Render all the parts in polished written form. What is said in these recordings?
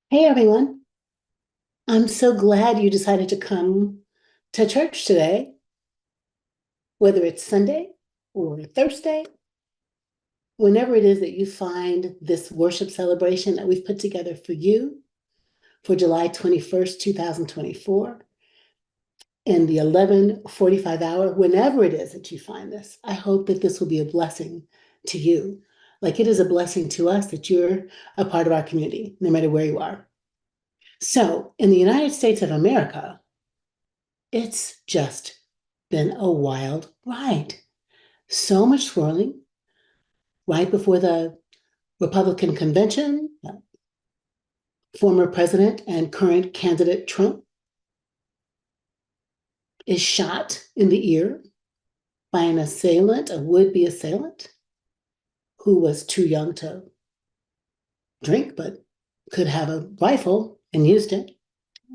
Hey everyone, I'm so glad you decided to come to church today, whether it's Sunday or Thursday, whenever it is that you find this worship celebration that we've put together for you for July 21st, 2024, in the 11:45 hour, whenever it is that you find this. I hope that this will be a blessing to you, like it is a blessing to us that you're a part of our community, no matter where you are. So, in the United States of America, it's just been a wild ride. So much swirling right before the Republican convention. Former president and current candidate Trump is shot in the ear by an assailant, a would-be assailant, who was too young to drink, but could have a rifle and used it.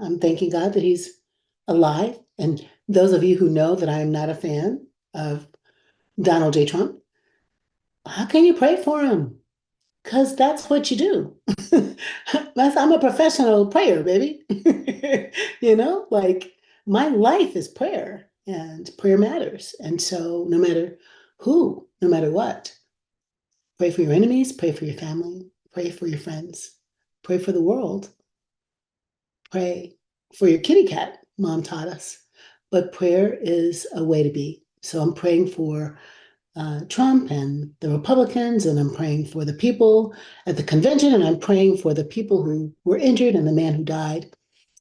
I'm thanking God that he's alive. And those of you who know that I am not a fan of Donald J. Trump, how can you pray for him? Because that's what you do. I'm a professional prayer, baby. Like my life is prayer and prayer matters. And so no matter who, no matter what, pray for your enemies, pray for your family, pray for your friends, pray for the world, pray for your kitty cat, mom taught us. But prayer is a way to be. So I'm praying for Trump and the Republicans, and I'm praying for the people at the convention, and I'm praying for the people who were injured and the man who died.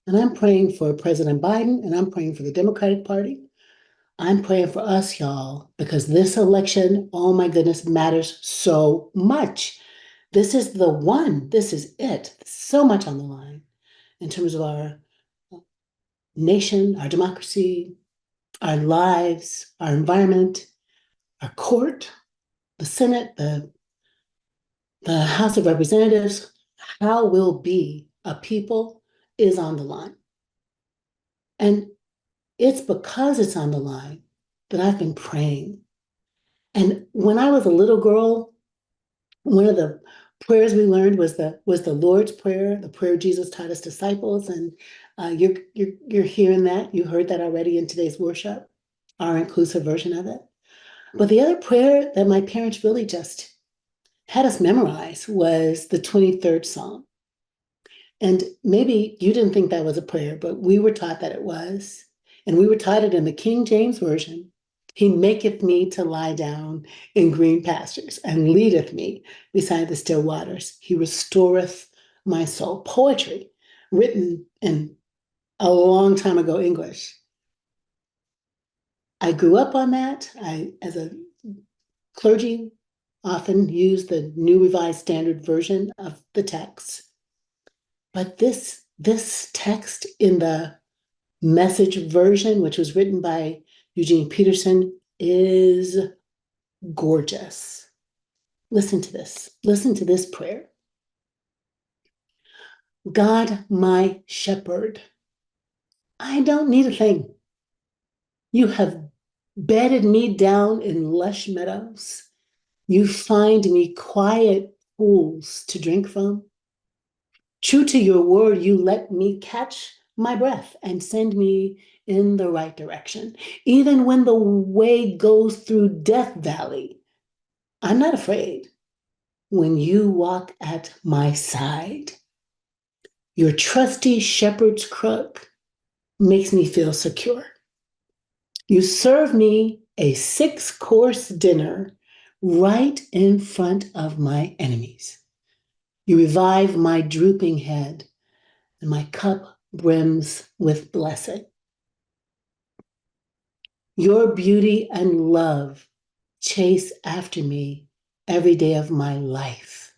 And I'm praying for President Biden, and I'm praying for the Democratic Party. I'm praying for us, y'all, because this election, oh my goodness, matters so much. This is the one, this is it. So much on the line in terms of our nation, our democracy, our lives, our environment, our court, the Senate, the House of Representatives, how we'll be a people is on the line. And it's because it's on the line that I've been praying. And when I was a little girl, one of the prayers we learned was the Lord's Prayer, the prayer Jesus taught his disciples. And you're hearing that. You heard that already in today's worship, our inclusive version of it. But the other prayer that my parents really just had us memorize was the 23rd Psalm. And maybe you didn't think that was a prayer, but we were taught that it was. And we were taught it in the King James Version. He maketh me to lie down in green pastures and leadeth me beside the still waters. He restoreth my soul. Poetry written in a long time ago English. I grew up on that. As a clergy, often use the New Revised Standard Version of the text. But this text in the Message version, which was written by Eugene Peterson, is gorgeous. Listen to this. Listen to this prayer. God, my shepherd, I don't need a thing. You have bedded me down in lush meadows. You find me quiet pools to drink from. True to your word, you let me catch my breath and send me in the right direction. Even when the way goes through Death Valley, I'm not afraid when you walk at my side. Your trusty shepherd's crook makes me feel secure. You serve me a 6-course dinner right in front of my enemies. You revive my drooping head, and my cup brims with blessing. Your beauty and love chase after me every day of my life.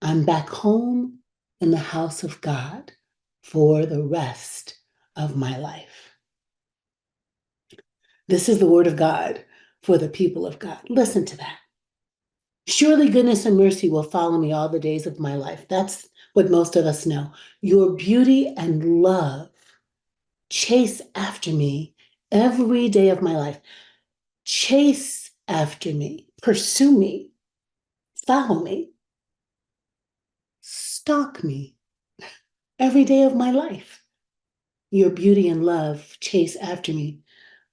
I'm back home in the house of God for the rest of my life. This is the word of God for the people of God. Listen to that. Surely goodness and mercy will follow me all the days of my life. That's what most of us know. Your beauty and love chase after me every day of my life. Chase after me, pursue me, follow me, stalk me. every day of my life. Your beauty and love chase after me.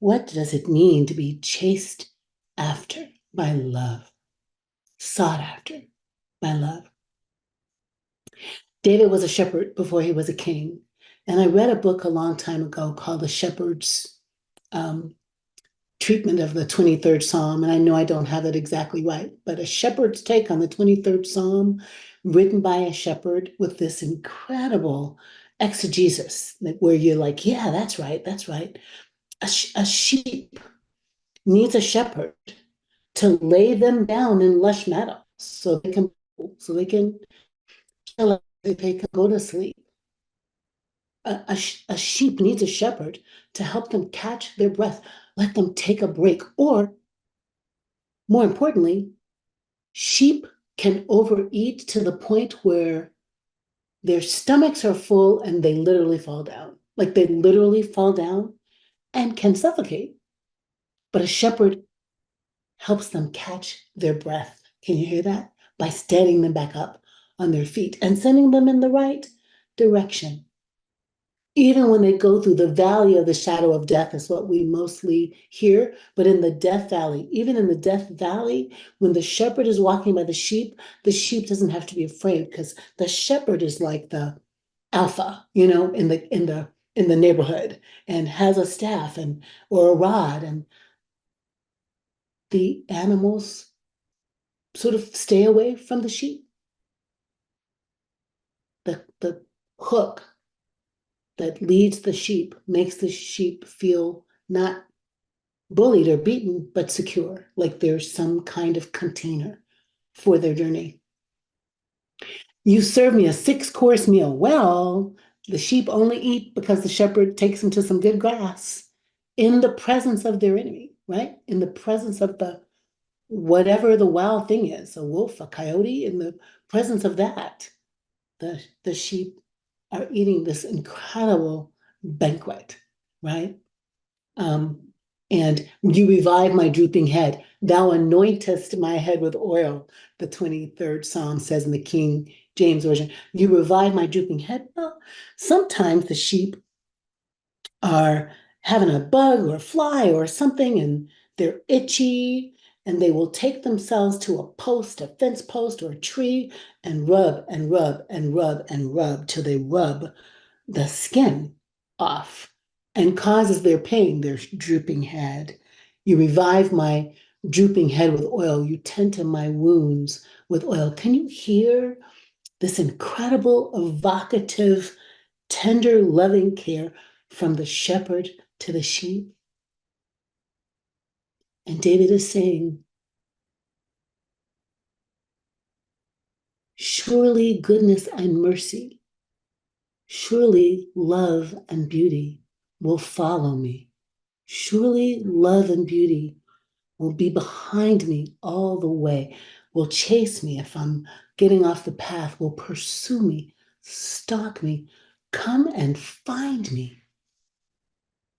What does it mean to be chased after by love, sought after by love? David was a shepherd before he was a king. And I read a book a long time ago called The Shepherd's um, Treatment of the 23rd Psalm. And I know I don't have it exactly right, but a shepherd's take on the 23rd Psalm, written by a shepherd with this incredible exegesis where you're like, yeah, that's right, that's right. A sheep needs a shepherd to lay them down in lush meadows so they can go to sleep. A sheep needs a shepherd to help them catch their breath, let them take a break. Or, more importantly, sheep can overeat to the point where their stomachs are full and they literally fall down. Like they literally fall down and can suffocate. But a shepherd helps them catch their breath. Can you hear that? By standing them back up on their feet and sending them in the right direction. Even when they go through the valley of the shadow of death, is what we mostly hear. But in the death valley, even in the death valley, when the shepherd is walking by the sheep doesn't have to be afraid because the shepherd is like the alpha, in the neighborhood and has a staff and or a rod, and the animals sort of stay away from the sheep. The hook that leads the sheep makes the sheep feel not bullied or beaten, but secure, like there's some kind of container for their journey. You serve me a 6-course meal. Well, the sheep only eat because the shepherd takes them to some good grass in the presence of their enemy, right? In the presence of the whatever the wild thing is, a wolf, a coyote, in the presence of that, the sheep are eating this incredible banquet, right? And you revive my drooping head. Thou anointest my head with oil, the 23rd Psalm says in the King James Version. You revive my drooping head. Well, sometimes the sheep are having a bug or a fly or something and they're itchy and they will take themselves to a post, a fence post or a tree and rub and rub and rub and rub till they rub the skin off and causes their pain, their drooping head. You revive my drooping head with oil. You tend to my wounds with oil. Can you hear this incredible, evocative, tender, loving care from the shepherd to the sheep? And David is saying, surely goodness and mercy, surely love and beauty will follow me. Surely love and beauty will be behind me all the way, will chase me if I'm getting off the path, will pursue me, stalk me, come and find me.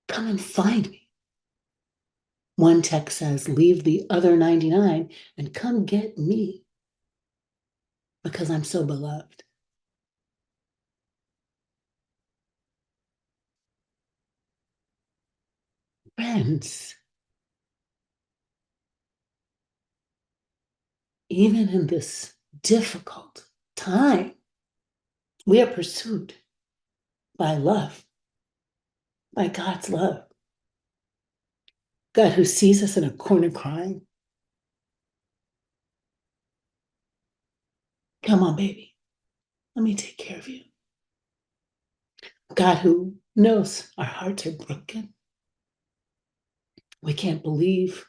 Come and find me. One text says, leave the other 99 and come get me because I'm so beloved. Friends, even in this difficult time, we are pursued by love, by God's love. God who sees us in a corner crying. Come on, baby. Let me take care of you. God who knows our hearts are broken. We can't believe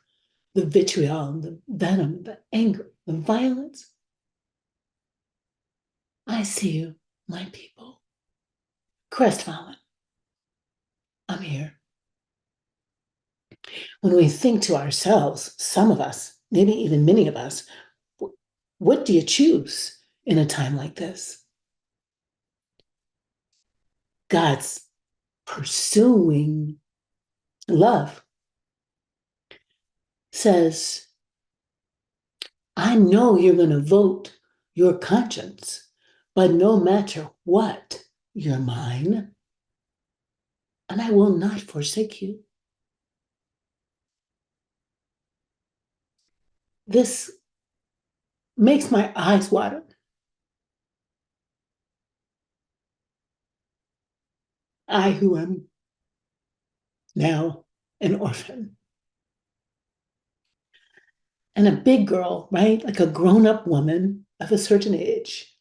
the vitriol, the venom, the anger, the violence. I see you, my people. Crestfallen, I'm here. When we think to ourselves, some of us, maybe even many of us, what do you choose in a time like this? God's pursuing love says, I know you're going to vote your conscience, but no matter what, You're mine, and I will not forsake you. This makes my eyes water. I, who am now an orphan and a big girl, right? Like a grown up woman of a certain age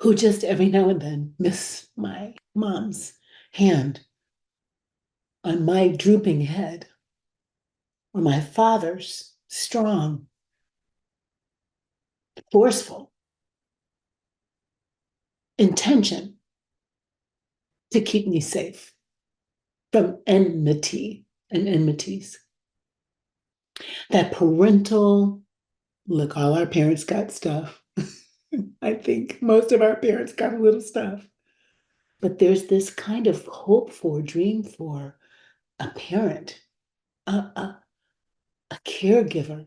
who just every now and then miss my mom's hand on my drooping head or my father's strong, forceful intention to keep me safe from enmity and enmities. That parental, look, all our parents got stuff. I think most of our parents got a little stuff. But there's this kind of hope for, dream for a parent, a caregiver,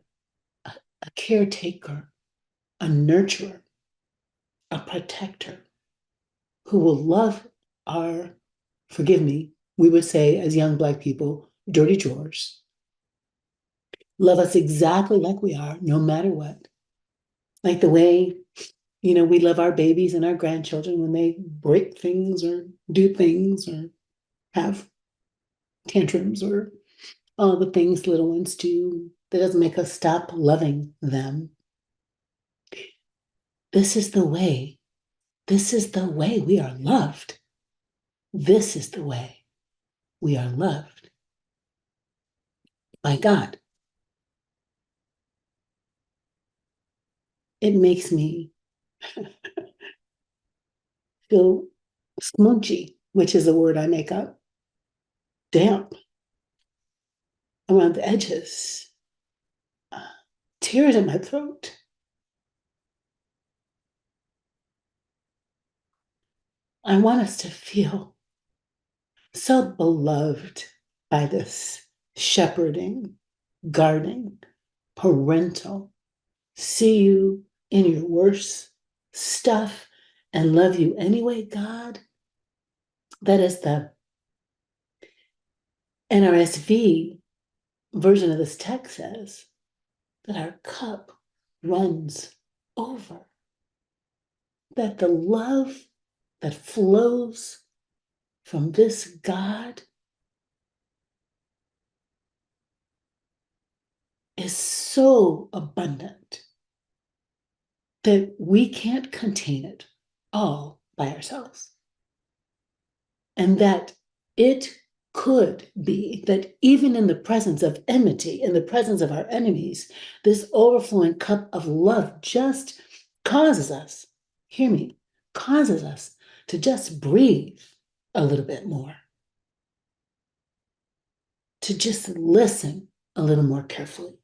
a caretaker, a nurturer, a protector who will love our, forgive me, we would say as young Black people, dirty drawers, love us exactly like we are, no matter what. Like the way, we love our babies and our grandchildren when they break things or do things or have tantrums or all the things little ones do. That doesn't make us stop loving them. This is the way. This is the way we are loved. This is the way we are loved by God. It makes me feel smoochy, which is a word I make up, damp around the edges, uh, tears in my throat. I want us to feel so beloved by this shepherding, guarding, parental, see you in your worst stuff and love you anyway, God. That is the NRSV version of this text says that our cup runs over, that the love that flows from this God is so abundant that we can't contain it all by ourselves. And that it could be that even in the presence of enmity, in the presence of our enemies, this overflowing cup of love just causes us, hear me, causes us to just breathe a little bit more, to just listen a little more carefully,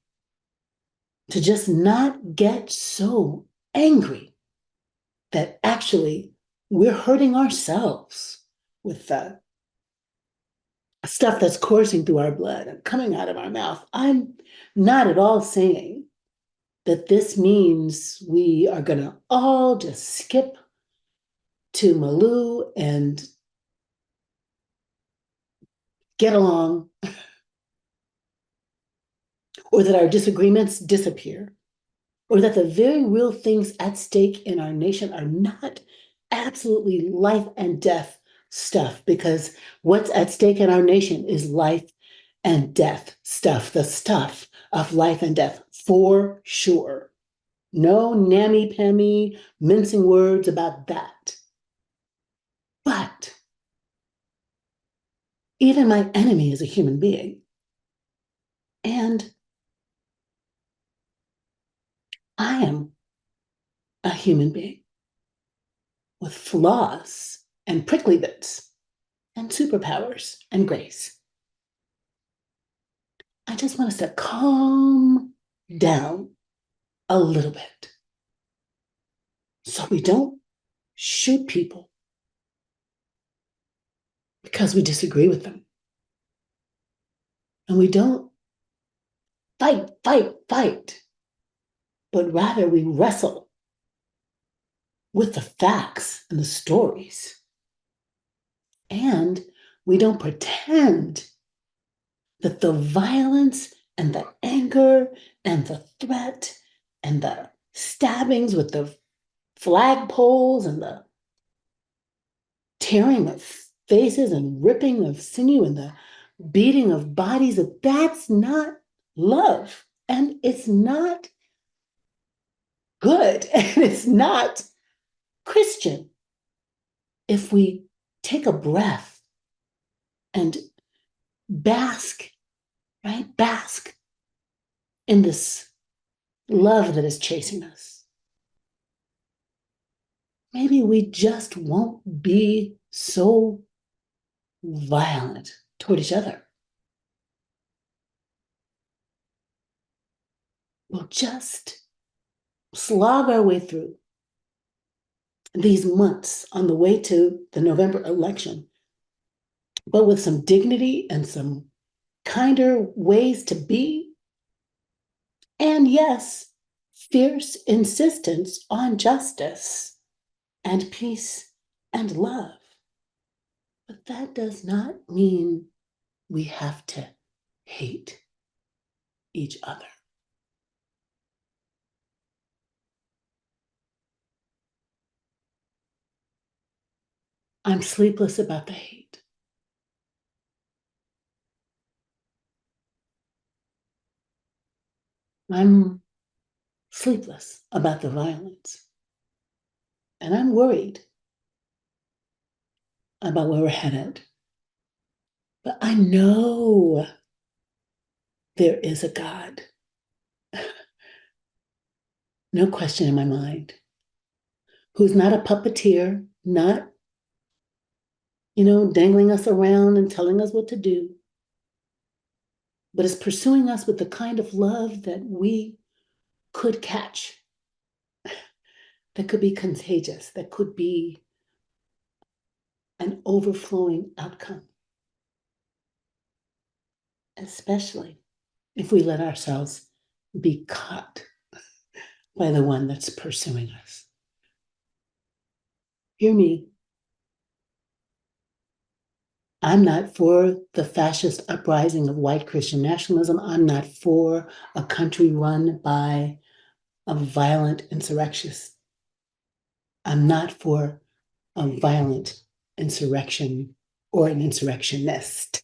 to just not get so angry that actually we're hurting ourselves with the stuff that's coursing through our blood and coming out of our mouth. I'm not at all saying that this means we are going to all just skip to Malou and get along, or that our disagreements disappear, or that the very real things at stake in our nation are not absolutely life and death stuff, because what's at stake in our nation is life and death stuff, the stuff of life and death, for sure. No nammy-pammy mincing words about that. But even my enemy is a human being. And I am a human being with flaws and prickly bits and superpowers and grace. I just want us to calm down a little bit so we don't shoot people because we disagree with them. And we don't fight, but rather we wrestle with the facts and the stories. And we don't pretend that the violence and the anger and the threat and the stabbings with the flagpoles and the tearing of faces and ripping of sinew and the beating of bodies, that's not love. And it's not good. And it's not Christian. If we take a breath and bask, right? Bask in this love that is chasing us. Maybe we just won't be so violent toward each other. We'll just slog our way through these months on the way to the November election, but with some dignity and some kinder ways to be. And yes, fierce insistence on justice and peace and love. But that does not mean we have to hate each other. I'm sleepless about the hate. I'm sleepless about the violence. And I'm worried about where we're headed. But I know there is a God. No question in my mind. Who's not a puppeteer, not, dangling us around and telling us what to do, but is pursuing us with the kind of love that we could catch, that could be contagious, that could be an overflowing outcome, especially if we let ourselves be caught by the one that's pursuing us. Hear me. I'm not for the fascist uprising of white Christian nationalism. I'm not for a country run by a violent insurrectionist. I'm not for a violent insurrection or an insurrectionist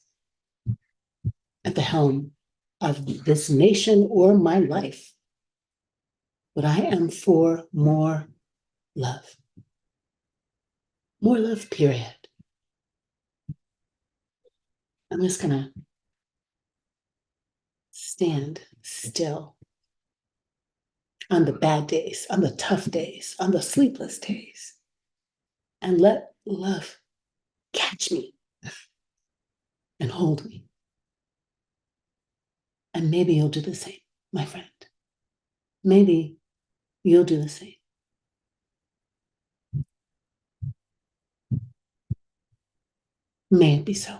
at the helm of this nation or my life. But I am for more love. More love, period. I'm just going to stand still on the bad days, on the tough days, on the sleepless days, and let love catch me and hold me. And maybe you'll do the same, my friend. Maybe you'll do the same. May it be so.